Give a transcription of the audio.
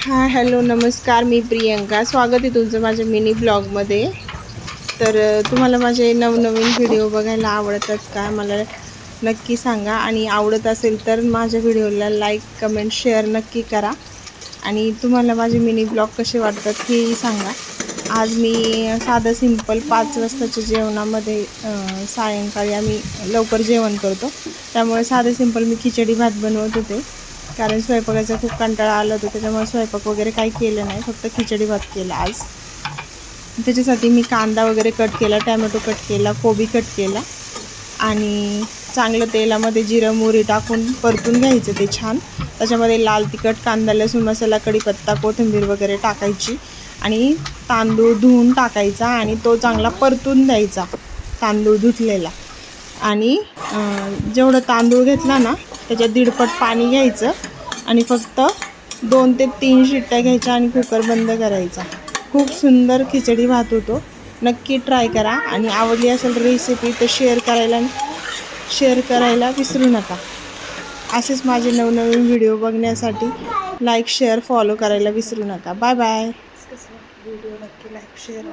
Hi hello नमस्कार, मी प्रियंका. स्वागत आहे तुमचं माझ्या मिनी ब्लॉगमध्ये. तर तुम्हाला माझे नवनवीन व्हिडिओ बघायला आवडतात का मला नक्की सांगा, आणि आवडत असेल तर माझ्या व्हिडिओला लाईक कमेंट शेअर नक्की करा. आणि तुम्हाला माझे मिनी ब्लॉग कसे वाटतात हेही सांगा. आज मी साधं सिंपल 5 वाजताच्या जेवणामध्ये सायंकाळी आम्ही लवकर जेवण करतो, त्यामुळे साधं सिंपल मी खिचडी भात बनवत होते. कारण स्वयंपाकाचा खूप कंटाळा आला होता, त्याच्यामुळे स्वयंपाक वगैरे काही केलं नाही, फक्त खिचडी भात केला आज. त्याच्यासाठी मी कांदा वगैरे कट केला, टॅमॅटो कट केला, कोबी कट केला आणि चांगलं तेलामध्ये जिरं मोहरी टाकून परतून घ्यायचं ते छान. त्याच्यामध्ये लाल तिखट, कांदा लसूण मसाला, कढीपत्ता, कोथिंबीर वगैरे टाकायची आणि तांदूळ धुवून टाकायचा आणि तो चांगला परतून द्यायचा, तांदूळ धुतलेला. आणि जेवढं तांदूळ घेतला ना त्याच्यात दीडपट पाणी घ्यायचं आणि फक्त 2 ते 3 शिट्ट्या घ्यायच्या आणि कुकर बंद करायचा. खूप सुंदर खिचडी भात होतो. नक्की ट्राय करा आणि आवडली असेल रेसिपी तर शेअर करायला विसरू नका. असेच माझे नवनवीन व्हिडिओ बघण्यासाठी लाईक शेअर फॉलो करायला विसरू नका. Bye bye. व्हिडिओ नक्की लाईक शेअर